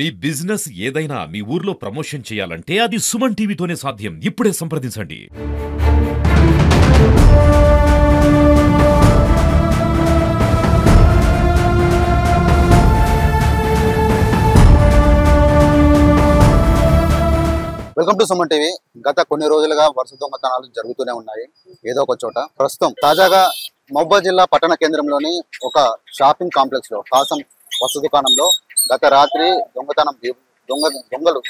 మీ business ఏదైనా మీ ఊర్లో promotion చేయాలంటే అది సుమన్ టీవీతోనే సాధ్యం. ఇప్పుడే సంప్రదించండి. Welcome to Suman TV. గత కొన్ని రోజులుగా వరుస దొంగతనాలు జరుగుతూనే ఉన్నాయి ఏదో ఒక చోట. ప్రస్తుతం తాజాగా మహబూబాబాద్ జిల్లా పట్టణ కేంద్రంలోని ఒక షాపింగ్ కాంప్లెక్స్ లో కాసం వస్తు దుకాణంలో గత రాత్రి దొంగలు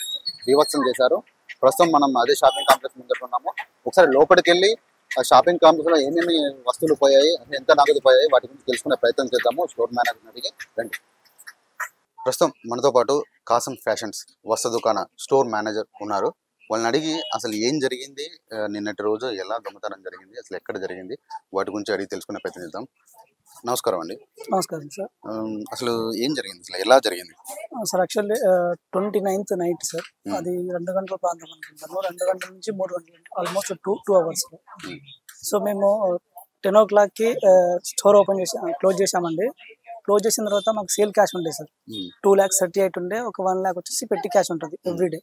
బీభత్సం చేశారు. ప్రస్తుతం మనం అదే షాపింగ్ కాంప్లెక్స్ ముందు ఉన్నాము. ఒకసారి లోపలికి వెళ్ళి ఆ షాపింగ్ కాంప్లెక్స్ లో ఏమేమి వస్తువులు పోయాయి, ఎంత నగదు పోయాయి, వాటి గురించి తెలుసుకునే ప్రయత్నం చేద్దాము. స్టోర్ మేనేజర్ అడిగి రండి. ప్రస్తుతం మనతో పాటు కాసం ఫ్యాషన్స్ వస్త్ర దుకాణ స్టోర్ మేనేజర్ ఉన్నారు. వాళ్ళని అడిగి అసలు ఏం జరిగింది, నిన్నటి రోజు ఎలా దొంగతనం జరిగింది, అసలు ఎక్కడ జరిగింది, వాటి గురించి అడిగి తెలుసుకునే ప్రయత్నం చేద్దాం. నమస్కారం అండి. నమస్కారం సార్. అసలు ఏం జరిగింది, అసలు ఎలా జరిగింది sir? Actually 29th night sir, అది 2 గంటల ప్రాంతం అనుకుంటాను. 2 గంటల నుంచి 3 గంటలు, ఆల్మోస్ట్ 2 hours. సో మేము 10 o'clockకి స్టోర్ క్లోజ్ చేసామండి. క్లోజ్ చేసిన తర్వాత మాకు సేల్ క్యాష్ ఉండే సార్. 2,38,000 ఉండే, ఒక 1 lakh వచ్చేసి పెట్టి క్యాష్ ఉంటుంది ఎవ్రీడే.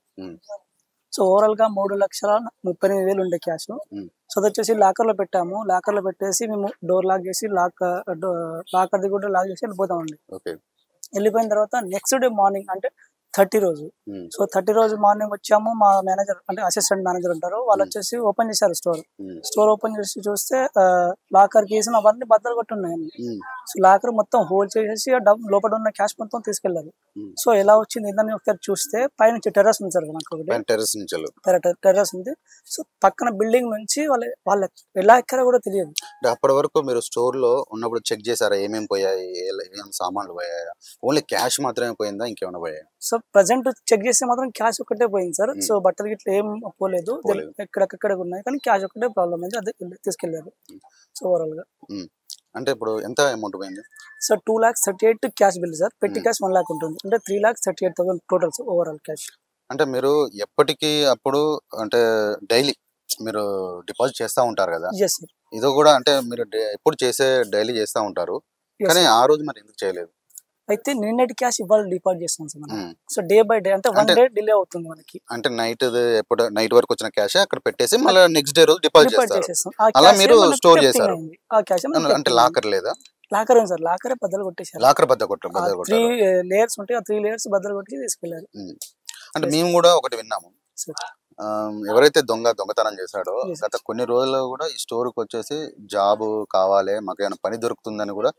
సో ఓవరాల్ గా 3,38,000 ఉండే క్యాష్. సో అది వచ్చేసి లాకర్ లో పెట్టాము. లాకర్ లో పెట్టేసి మేము డోర్ లాక్ చేసి లాకర్ది కూడా లాక్ చేసి వెళ్ళిపోతామండి. వెళ్ళిపోయిన తర్వాత నెక్స్ట్ డే మార్నింగ్ అంటే 30 రోజు. సో 30 రోజు మార్నింగ్ వచ్చాము. మా మేనేజర్ అంటే అసిస్టెంట్ మేనేజర్ ఉంటారు, వాళ్ళు వచ్చేసి ఓపెన్ చేశారు స్టోర్ ఓపెన్ చేసి చూస్తే లాకర్ కేసు అవన్నీ బద్దలు కొట్టి ఉన్నాయండి. సో లాకర్ మొత్తం హోల్డ్ చేసేసి లోపల ఉన్న క్యాష్ మొత్తం తీసుకెళ్లారు. సో ఎలా వచ్చింది ఏందని ఒకసారి చూస్తే పైన టెర్రస్ ఉంది సార్, నాకు టెర్రస్ ఉంది. సో పక్కన బిల్డింగ్ నుంచి వాళ్ళ ఎలా ఎక్కారో కూడా తెలియదు. అప్పటి వరకు మీరు స్టోర్ లో ఉన్నప్పుడు చెక్ చేశారా, ఏమేమి పోయాయి, ఏమేమి సామాన్లు పోయాయా, ఓన్లీ క్యాష్ మాత్రమే పోయిందా, ఇంకేమైనా పోయాయి? సో ప్రజెంట్ చెక్ చేస్తే మాత్రం క్యాష్ ఒక్కటే పోయింది సార్. సో బట్టలు గిట్ల ఏం పోలేదు, ఎక్కడెక్కడ ఉన్నాయి, కానీ క్యాష్ ఒక్కటే ప్రాబ్లం అయింది, అదే తీసుకెళ్లారు. సో ఓవరాల్ గా అంటే ఇప్పుడు ఎంత అమౌంట్ పోయింది సార్? 2,38,000 cash bill sir. పెట్టి క్యాష్ 1 lakh ఉంటుంది, అంటే 3,38,000 టోటల్ ఓవరాల్ క్యాష్. అంటే మీరు ఎప్పటికీ అప్పుడు అంటే డైలీ మీరు డిపాజిట్ చేస్తూ ఉంటారు కదా, ఇదో కూడా అంటే మీరు ఎప్పుడు డైలీ చేస్తూ ఉంటారు, కానీ ఆ రోజు మరి ఎందుకు చేయలేదు? అయితే నిన్నటి క్యాష్ ఇవాళ డిపాజిట్ చేస్తాం సార్ మనం. సో డే బై డే అంటే 1 day డిలే అవుతుంది మనకి. అంటే నైట్ వరకు వచ్చిన క్యాష్ అక్కడ పెట్టేసి మళ్ళీ నెక్స్ట్ డే రోజు డిపాజిట్ చేస్తాం. అలా మీరు స్టోర్ చేశారు. అంటే లాకర్ లేదా? లాకర్ ఉంది సార్, లాకర్ బద్దలు కొట్టేశారు. లాకర్ బద్దలు కొట్టారు. 3 layers ఉంటాయి, ఆ 3 layers బద్దలు కొట్టి తీసుకెళ్లారు. అంటే మేము కూడా ఒకటి విన్నాము, ఎవరైతే దొంగతనం చేశాడో గత కొన్ని రోజుల్లో కూడా ఈ స్టోర్ కి వచ్చేసి జాబ్ కావాలి, మాకు ఏమైనా పని దొరుకుతుందని కూడా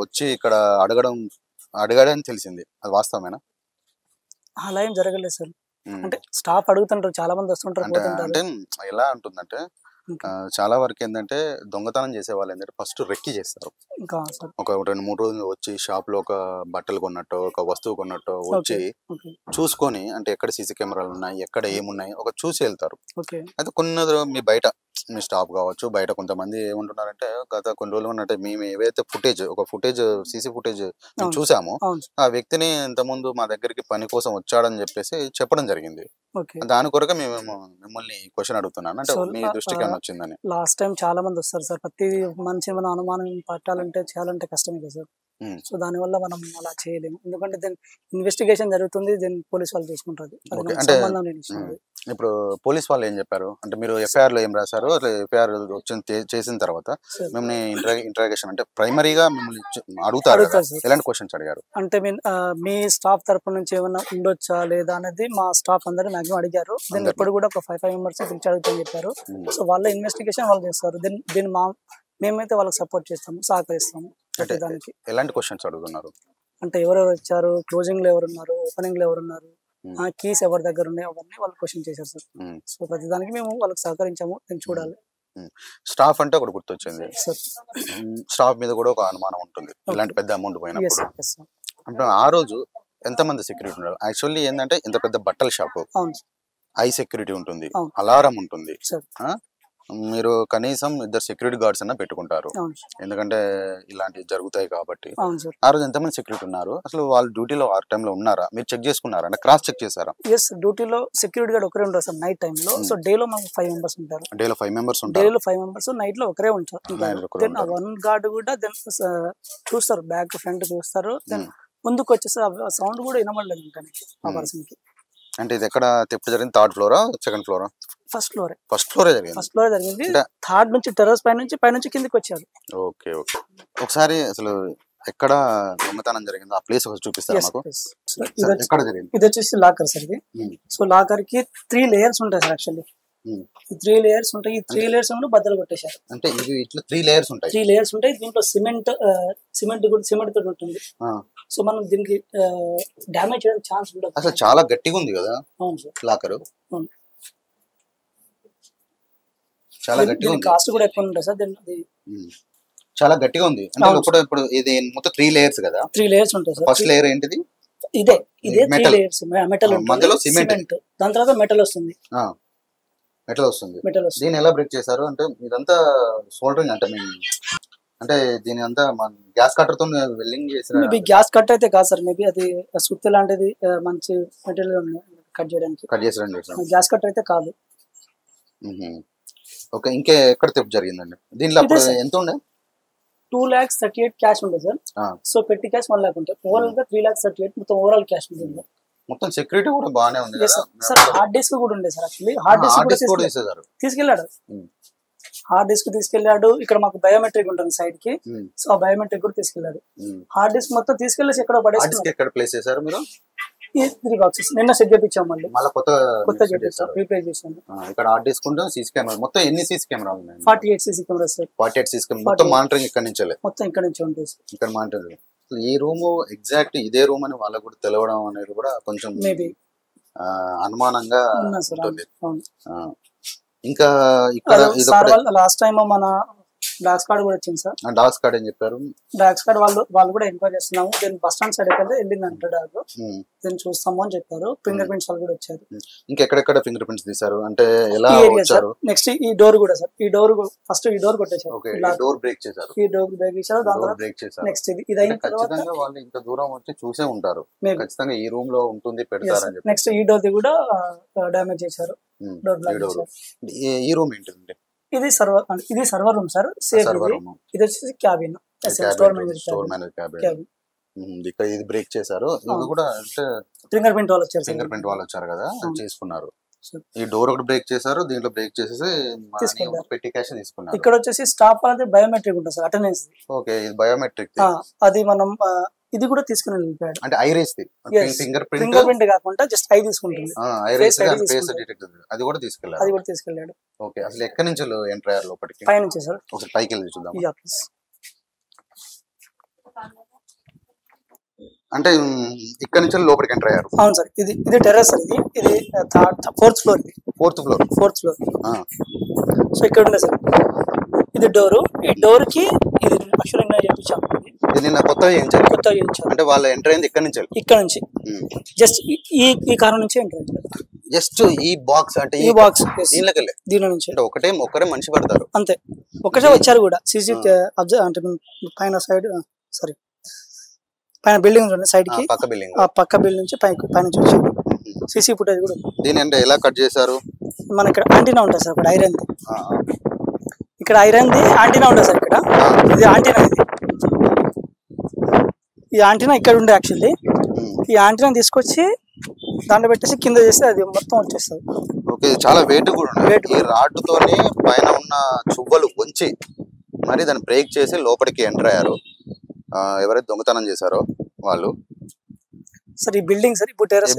వచ్చి ఇక్కడ అడగడని తెలిసింది. అది వాస్తవమేనా? అలా ఏం జరగలేదు సార్. అంటే స్టాఫ్ అడుగుతుంటారు, చాలా మంది వస్తుంటారు. అంటే ఎలా ఉంటుందంటే చాలా వరకు ఏంటంటే దొంగతనం చేసే వాళ్ళు ఏంటంటే ఫస్ట్ రెక్కి చేస్తారు. ఒక 2-3 రోజులు వచ్చి షాప్ లో ఒక బట్టలు కొన్నట్టు, ఒక వస్తువు కొన్నట్టు వచ్చి చూసుకొని, అంటే ఎక్కడ సీసీ కెమెరాలు ఉన్నాయి, ఎక్కడ ఏమున్నాయి ఒక చూసి వెళ్తారు. అయితే కొన్ని మీ బయట మీ స్టాఫ్ కావచ్చు, బయట కొంతమంది ఏమంటున్నారంటే గత కొన్ని రోజులు ఉన్నట్టే మేము ఏవైతే సీసీ ఫుటేజ్ చూసాము, ఆ వ్యక్తిని ఇంతకుముందు మా దగ్గరికి పని కోసం వచ్చాడని చెప్పేసి చెప్పడం జరిగింది. దాని కొరకు మేము మిమ్మల్ని క్వశ్చన్ అడుగుతున్నాను, అంటే మీ దృష్టికి వచ్చిందని. లాస్ట్ టైం చాలా మంది వస్తారు సార్, ప్రతి మనిషి మన అనుమానం చేయాలంటే కష్టమే కదా సార్. సో దాని వల్ల మనం అలా చేయలేము, ఎందుకంటే దీని ఇన్వెస్టిగేషన్ జరుగుతుంది, దీన్ని పోలీస్ వాళ్ళు చూసుకుంటారు. ఇప్పుడు పోలీస్ వాళ్ళు ఏం చెప్పారు అంటే మీరు ఎఫ్ఐఆర్ లో ఏం రాశారు, ఎఫ్ఐఆర్ చేసిన తర్వాత మిమ్మల్ని ఇంటరాగేషన్ అంటే ప్రైమరీగా మిమ్మల్ని అడుగుతారు, ఎలాంటి క్వశ్చన్స్ అడిగారు? అంటే మీ స్టాఫ్ తరపు నుంచి ఏమైనా ఉండొచ్చా లేదా అనేది మా స్టాఫ్ అందరూ మాక్సిమం అడిగారు. దీన్ని ఎప్పుడు కూడా ఒక 5 members పిలిచి అడుగుతామని చెప్పారు. సో వాళ్ళ ఇన్వెస్టిగేషన్ వాళ్ళు చేస్తారు. దీన్ని మేమైతే వాళ్ళకి సపోర్ట్ చేస్తాము, సహకరిస్తాము. దానికి ఎలాంటి క్వశ్చన్స్ అడుగుతున్నారు అంటే ఎవరెవరు వచ్చారు, క్లోజింగ్ లో ఎవరున్నారు, ఓపెనింగ్ లో ఎవరున్నారు, కీస్ ఎవరి దగ్గర ఉన్నాయి, అవన్నీ వాళ్ళు క్వశ్చన్ చేశారు సార్. సో ప్రతిదానికి మేము వాళ్ళకి సహకరించాము, నేను చూడాలి. స్టాఫ్ అంటే ఒకటి గుర్తొచ్చింది, స్టాఫ్ మీద కూడా ఒక అనుమానం ఉంటుంది ఇలాంటి పెద్ద అమౌంట్ పోయినప్పుడు. అంటే ఆ రోజు ఎంతమంది సెక్యూరిటీ ఉన్నారు? యాక్చువల్లీ ఏంటంటే ఇంత పెద్ద బట్టల షాప్, ఐ సెక్యూరిటీ ఉంటుంది, అలారం ఉంటుంది, మీరు కనీసం 2 security గార్డ్స్ అన్న పెట్టుకుంటారు, ఎందుకంటే ఇలాంటివి జరుగుతాయి కాబట్టి. ఆ రోజు ఎంతమంది సెక్యూరిటీ ఉన్నారు, అసలు వాళ్ళు డ్యూటీలో ఆ టైంలో ఉన్నారా, మీరు చెక్ చేసుకున్నారా, అంటే క్రాస్ చెక్ చేశారా? డ్యూటీలో సెక్యూరిటీ గార్డ్ ఒకరే ఉంటారు సార్ నైట్ టైంలో. సో డేలో మనకు 5 members ఉంటారు. డేలో 5 members నైట్ లో ఒకరే ఉంటారు. 1 guard కూడా చూస్తారు, బ్యాక్ ఫ్రంట్ చూస్తారు. దెన్ ముందుకు వచ్చేసి సౌండ్ కూడా వినబడలేదు ఇంకా ఆ పర్సన్ కి. అంటే ఇది ఎక్కడ థెఫ్ట్ జరిగింది? Third flora second flora? First floor జరిగింది. ఫస్ట్ ఫ్లోర్ జరిగింది. థర్డ్ నుంచి టెర్రస్ పైనుంచి కిందికి వచ్చారు. Okay okay. ఒకసారి అసలు ఎక్కడ దొంగతనం జరిగింది ఆ ప్లేస్ చూపిస్తారు మాకు. ఎక్కడ జరిగింది? ఇది వచ్చేసి లాకర్ సార్ ఇది. సో లాకర్ కి 3 లేయర్స్ ఉంటాయి సార్. యాక్చువల్లీ 3 లేయర్స్ ఉంటాయి. ఈ 3 లేయర్స్ బద్దలు కొట్టేశారు. అంటే ఇవి ఇట్లా 3 లేయర్స్ ఉంటాయి. 3 లేయర్స్ ఉంటాయి. దీంట్లో సిమెంట్ తోటి ఉంటుంది. సో మనం దీనికి డ్యామేజ్ చేయడానికి ఛాన్స్ ఉండదు. అసలు చాలా గట్టిగా ఉంది కదా. అవును సార్. లాకర్ చాలా గట్టిగా ఉంది. కాస్ట్ కూడా ఎక్కువ ఉంటుంది సార్. చాలా గట్టిగా ఉంది. అంటే ఇప్పుడు ఇది మొత్తం 3 లేయర్స్ కదా. 3 లేయర్స్ ఉంటాయి సార్. ఫస్ట్ లేయర్ ఏంటిది? ఇదే 3 లేయర్స్. మెటల్ మధ్యలో సిమెంట్, దాని తర్వాత మెటల్ వస్తుంది. దీన్ని ఎలా బ్రేక్ చేశారు? అంటే ఇదంతా సోల్డరింగ్ అంటే దీని అంతా గ్యాస్ కట్టర్ తో వెల్డింగ్ చేసిన. గ్యాస్ కట్ అయితే కాదు సార్. మేబీ అది సుత్తి లాంటిది మంచి మెటీరియల్ కట్ చేయడానికి. గ్యాస్ కట్టర్ అయితే కాదు. ఓకే. ఇంకా ఎక్కడ తెప్పు జరిగిందండి దీనిలో? ఎంత ఉండే? 2,38,000 క్యాష్ ఉంటుంది సార్. సో పెట్టి క్యాష్ 1 lakh ఉంటుంది. ఓవరాల్ గా 3,38,000 మొత్తం ఓవరాల్ క్యాష్ ఉంటుంది. మొత్తం సెక్యూరిటీ కూడా బాగానే ఉంది సార్. హార్డ్ డిస్క్ కూడా ఉండే సార్. యాక్చువల్లీ హార్డ్ డిస్క్ కూడా తీసుకెళ్ళాడు. హార్డ్ డిస్క్ తీసుకెళ్ళాడు. ఇక్కడ మాకు బయోమెట్రిక్ ఉంటుంది సైడ్ కి. సో ఆ బయోమెట్రిక్ కూడా తీసుకెళ్ళాడు. హార్డ్ డిస్క్ మొత్తం తీసుకెళ్ళేసి ఎక్కడో పడేసి ఎక్కడ ప్లేస్ చేశారు మీరు? ఈ 3 బాక్సెస్ నిన్న సెట్ చేయించాం. మళ్ళీ కొత్త చేయించాం. రీప్లేస్ చేసాము. ఇక్కడ హార్డ్ డిస్క్ ఉంటుంది. సీసీ కెమెరా మొత్తం ఎన్ని సీసీ కెమెరాలు ఉన్నాయి? 48 CC cameras sir. 48 CC camera. మొత్తం మానిటరింగ్ ఇక్కడ నుంచే? మొత్తం ఇక్కడ నుంచి ఉంటుంది. ఇక్కడ మానిటరింగ్. ఈ రూమ్ ఎగ్జాక్ట్ ఇదే రూమ్ అని వాళ్ళకు కూడా తెలవడం అనేది కూడా కొంచెం మేబీ అనుమానంగా ఉంటుంది. ఇంకా ఇక్కడ లాస్ట్ టైం మన డాక్స్ కార్డ్ కూడా వచ్చింది సార్. డాక్స్ కార్డ్ ఏం చెప్పారు? డాక్స్ కార్డ్ వాళ్ళు కూడా ఎంక్వైరీ చేస్తున్నాము. దీని బస్ స్టాండ్ సైడ్ అయితే వెళ్ళింది అంటే డాగ్ దీన్ని చూస్తాము అని చెప్పారు. ఫింగర్ ప్రింట్స్ వాళ్ళు కూడా వచ్చారు. ఇంకెక్కడెక్కడ ఫింగర్ ప్రింట్స్ తీసారు? అంటే ఎలా వచ్చారు? నెక్స్ట్ ఈ డోర్ కూడా సార్. ఈ డోర్ ఫస్ట్ ఈ డోర్ కొట్టేశారు. డోర్ బ్రేక్ చేశారు. ఈ డోర్ బ్రేక్ చేశారు. దాని తర్వాత బ్రేక్ చేశారు. నెక్స్ట్ ఇది అయిన తర్వాత వాళ్ళు ఇంత దూరం వచ్చి చూసే ఉంటారు. ఖచ్చితంగా ఈ రూమ్ లో ఉంటుంది పెడతారని చెప్పి. నెక్స్ట్ ఈ డోర్ ది కూడా డ్యామేజ్ చేశారు. డోర్ బ్లాక్ చేశారు. ఈ రూమ్ ఏంటంటే ఇది సర్వర్ రూమ్ సార్. సేఫ్ ఇది వచ్చేసి క్యాబిన్. Store manager cabin. ఇక్కడ ఇది బ్రేక్ చేశారు. ఇది కూడా అంటే ఫింగర్ ప్రింట్ వాళ్ళు వచ్చారు కదా చేసుకున్నారు. ఈ డోర్ ఒకటి బ్రేక్ చేశారు. దీంట్లో బ్రేక్ చేసేసి పెట్టి క్యాష్ తీసుకున్నారు. ఇక్కడ వచ్చేసి స్టాఫ్ అనేది బయోమెట్రిక్ ఉంటుంది సార్. అటెండెన్స్. ఓకే. ఇది బయోమెట్రిక్. అది మనం ఇది కూడా తీసుకుని వెళ్ళిపోయాడు. అంటే ఐరిస్ ఫింగర్ ప్రింట్ కాకుండా జస్ట్ ఐ తీసుకుంటుంది. అది కూడా తీసుకెళ్ళాడు. ఓకే. అసలు ఎక్కడి నుంచి ఎంటర్ అయ్యారు లోపలికి? పై నుంచి సార్. ఒకసారి పైకి వెళ్ళి చూద్దాం. అంటే ఇక్కడ నుంచి లోపలికి ఎంటర్ అయ్యారు. అవును సార్. ఇది టెర్రస్ సార్. ఇది 4th ఫ్లోర్. సో ఇక్కడ ఉండే సార్. ఇది డోర్. ఈ డోర్ కి ఇది అష్యూరింగ్ చేయించాము. నిన్న కొత్తగా చేయించారు. అంటే వాళ్ళు ఎంటర్ అయింది ఇక్కడ నుంచి. జస్ట్ ఈ కారణం నుంచి ఎంటర్ అయ్యారు. జస్ట్ ఈ బాక్స్ అంటే ఈ బాక్స్ దీని నుంచి ఒక్కరే మనిషి పడతారు అంతే. ఒకటే వచ్చారు కూడా. సీసీ అంటే పైన సైడ్ సారీ పైన బిల్డింగ్ సైడ్ కి పక్క బిల్డింగ్ నుంచి పైన వచ్చారు. సీసీ ఫుటేజ్ కూడా. దీని అంటే ఎలా కట్ చేశారు? మన ఇక్కడ యాంటీనా ఉంటుంది సార్. ఇక్కడ ఐరన్ ఇక్కడ ఐరన్ది యాంటీనా ఉంటుంది సార్. ఇక్కడ ఇది యాంటీనా. ఈ యాంటీనా ఇక్కడ ఉండే యాక్చువల్లీ. ఈ యాంటీనా తీసుకొచ్చి దాంట్లో పెట్టేసి కింద చేస్తే అది మొత్తం వచ్చేస్తుంది. ఓకే. చాలా వెయిట్ కూడా ఈ రాడ్డుతోని పైన ఉన్న చువ్వలు ఉంచి మరి దాన్ని బ్రేక్ చేసి లోపలికి ఎంటర్ అయ్యారు. ఎవరైతే దొంగతనం చేశారో వాళ్ళు. సార్ ఈ బిల్డింగ్ సార్ ఇప్పుడు టెర్రస్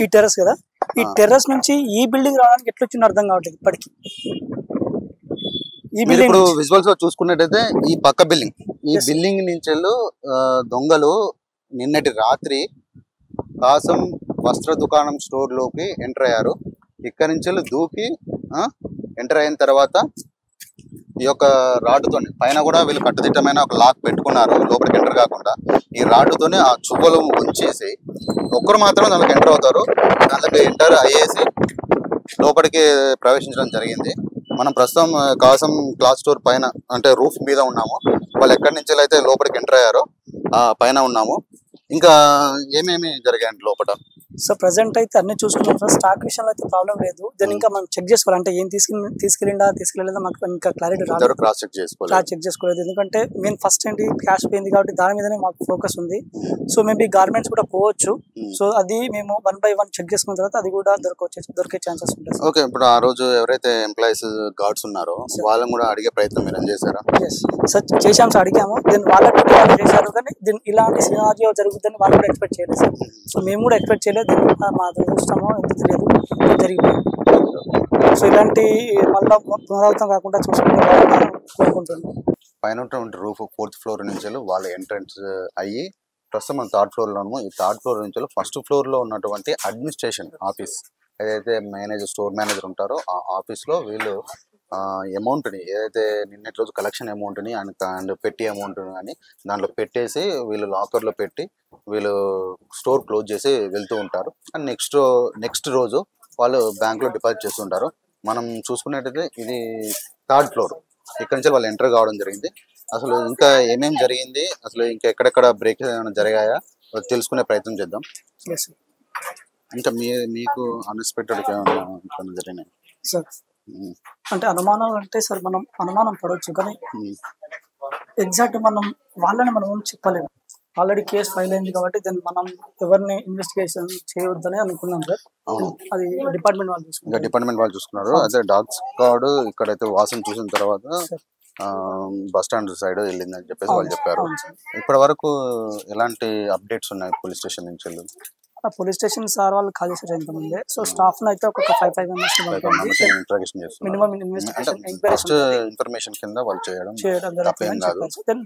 ఈ టెర్రస్ కదా. ఈ టెర్రస్ నుంచి ఈ బిల్డింగ్ రావడానికి ఎట్లా వచ్చిందో అర్థం కావట్లేదు ఇప్పటికి. ఇప్పుడు విజువల్స్ లో చూసుకున్నట్టయితే ఈ పక్క బిల్డింగ్ నుంచి దొంగలు నిన్నటి రాత్రి కాసం వస్త్ర దుకాణం స్టోర్ లోకి ఎంటర్ అయ్యారు. ఇక్కడ నుంచి దూకి ఎంటర్ అయిన తర్వాత ఈ యొక్క రాడ్డుతోని పైన కూడా వీళ్ళు కట్టుదిట్టమైన ఒక లాక్ పెట్టుకున్నారు లోపలికి ఎంటర్ కాకుండా. ఈ రాడ్డుతోని ఆ చువ్వలు ఉంచేసి ఒక్కరు మాత్రం దానికి ఎంటర్ అవుతారు. దానికి ఎంటర్ అయ్యేసి లోపలికి ప్రవేశించడం జరిగింది. మనం ప్రస్తుతం కాసం క్లాత్ స్టోర్ పైన అంటే రూఫ్ మీద ఉన్నాము. వాళ్ళు ఎక్కడి నుంచి అయితే లోపలికి ఎంటర్ అయ్యారో ఆ పైన ఉన్నాము. ఇంకా ఏమేమి జరిగాయండి లోపల? సో ప్రజెంట్ అయితే అన్ని చూసుకున్నాం సార్. స్టాక్ విషయంలో అయితే ప్రాబ్లం లేదు. దాన్ని ఇంకా మనం చెక్ చేసుకోవాలి, అంటే ఏం తీసుకెళ్ళలేదా మాకు ఇంకా క్లారిటీ రాలేదు. క్రాస్ చెక్ చేసుకోలేదు. ఎందుకంటే మెయిన్ ఫస్ట్ ఏంటి క్యాష్ పోయింది కాబట్టి దాని మీదనే మాకు ఫోకస్ ఉంది. సో మేబీ గార్మెంట్స్ కూడా పోవచ్చు. సో అది మేము 1 by 1 చెక్ చేసుకున్న తర్వాత అది కూడా దొరికే ఛాన్సెస్ ఉంటాయి. ఓకే, ఇప్పుడు ఆ రోజు ఎవరైతే ఎంప్లాయీస్ గార్డ్స్ ఉన్నారో వాళ్ళని కూడా అడిగే ప్రయత్నం మీరు చేశారా? సార్ చేశాం సార్, అడిగాము. దీన్ని వాళ్ళ డ్యూటీ వాళ్ళు చేశారు, కానీ దీన్ని ఇలాంటి సినారియో జరుగుతుందని వాళ్ళు కూడా ఎక్స్పెక్ట్ చేయలేదు సార్. సో మేము కూడా ఎక్స్పెక్ట్ చేయలేదు. మా దురదృష్టమో ఎంత తెలియదు జరిగిపోయింది. సో ఇలాంటి మళ్ళీ పునరావృతం కాకుండా చూసుకుంటే కోరుకుంటున్నాం. పైన రూఫ్ 4th ఫ్లోర్ నుంచి వాళ్ళ ఎంట్రన్స్ అయ్యి ప్రస్తుతం మనం 3rd ఫ్లోర్ లో ఉన్నాము. ఈ 3rd ఫ్లోర్ నుంచి 1st ఫ్లోర్ లో ఉన్నటువంటి అడ్మినిస్ట్రేషన్ ఆఫీస్ ఏదైతే స్టోర్ మేనేజర్ ఉంటారో ఆ ఆఫీస్ లో వీళ్ళు అమౌంట్ని ఏదైతే నిన్నటి రోజు కలెక్షన్ అమౌంట్ని అండ్ పెట్టి అమౌంట్ అని దాంట్లో పెట్టేసి వీళ్ళు లాకర్లో పెట్టి వీళ్ళు స్టోర్ క్లోజ్ చేసి వెళ్తూ ఉంటారు. అండ్ నెక్స్ట్ రోజు వాళ్ళు బ్యాంక్లో డిపాజిట్ చేస్తుంటారు. మనం చూసుకున్నట్టయితే ఇది 3rd ఫ్లోర్. ఇక్కడ నుంచి వాళ్ళు ఎంటర్ కావడం జరిగింది. అసలు ఇంకా ఏమేం జరిగింది, అసలు ఇంకా ఎక్కడెక్కడ బ్రేక్ ఏమైనా జరిగాయా తెలుసుకునే ప్రయత్నం చేద్దాం. ఇంకా మీకు అన్ఎక్స్పెక్టెడ్ ఏమైనా జరిగినాయి సార్? అంటే అనుమానాలు అంటే సార్ మనం అనుమానం పడవచ్చు, కానీ ఎగ్జాక్ట్ వాళ్ళని మనం ఏం చెప్పలేము. ఆల్రెడీ కేసు ఫైల్ అయింది కాబట్టి దాన్ని మనం ఎవరిని ఇన్వెస్టిగేషన్ చేయవద్దని అనుకున్నాం సార్. అది డిపార్ట్మెంట్ వాళ్ళు చూసుకున్నారు. అదే డాగ్ స్క్వాడ్ ఇక్కడైతే వాసన చూసిన తర్వాత బస్ స్టాండ్ సైడ్ వెళ్ళిందని చెప్పేసి వాళ్ళు చెప్పారు. ఇప్పటి వరకు ఎలాంటి అప్డేట్స్ ఉన్నాయి పోలీస్ స్టేషన్ నుంచి? పోలీస్ స్టేషన్ సార్ వాళ్ళు కాల్ చేశారు ఇంతకుముందే. సో స్టాఫ్ అయితే ఒక 5 మెంబర్స్ మినిమం ఇన్ఫర్మేషన్ కింద వాళ్ళు చేయడం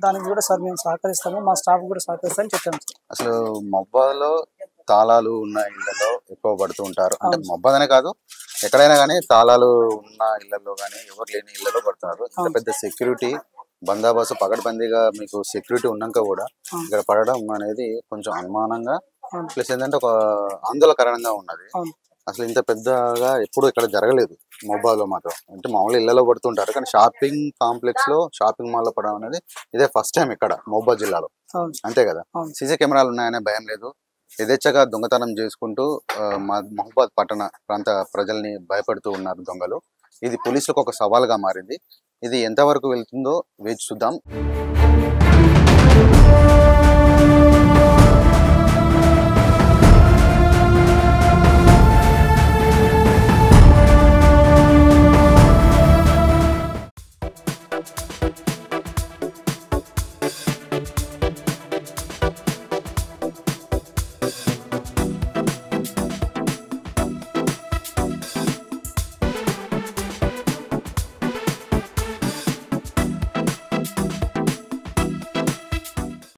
దానికి కూడా సార్ మేము సహకరిస్తాము, మా స్టాఫ్ కూడా సహకరిస్తామని చెప్పాము. అసలు మొబ్బాలో తాళాలు ఉన్న ఇళ్లలో ఎక్కువ పడుతూ ఉంటారు. అంటే మొబ్బాదనే కాదు, ఎక్కడైనా కానీ తాళాలు ఉన్న ఇళ్లలో కానీ ఎవరు లేని ఇళ్లలో పడుతున్నారు. ఇంత పెద్ద సెక్యూరిటీ బందోబస్తు పకడ్బందీగా మీకు సెక్యూరిటీ ఉన్నాక కూడా ఇక్కడ పడడం అనేది కొంచెం అనుమానంగా ప్లస్ ఏంటంటే ఒక ఆందోళనకరంగా ఉన్నది. అసలు ఇంత పెద్దగా ఎప్పుడు ఇక్కడ జరగలేదు మొబైల్లో మాత్రం. అంటే మామూలు ఇళ్లలో పడుతుంటారు, కానీ షాపింగ్ కాంప్లెక్స్ లో షాపింగ్ మాల్ లో పడడం అనేది ఇదే ఫస్ట్ టైం ఇక్కడ మహబూబాద్ జిల్లాలో. అంతే కదా, సీసీ కెమెరాలు ఉన్నాయనే భయం లేదు. యథేచ్ఛగా దొంగతనం చేసుకుంటూ మహబూబాద్ పట్టణ ప్రాంత ప్రజల్ని భయపడుతూ ఉన్నారు దొంగలు. ఇది పోలీసులకు ఒక సవాల్గా మారింది. ఇది ఎంతవరకు వెళ్తుందో వేచి చూద్దాం.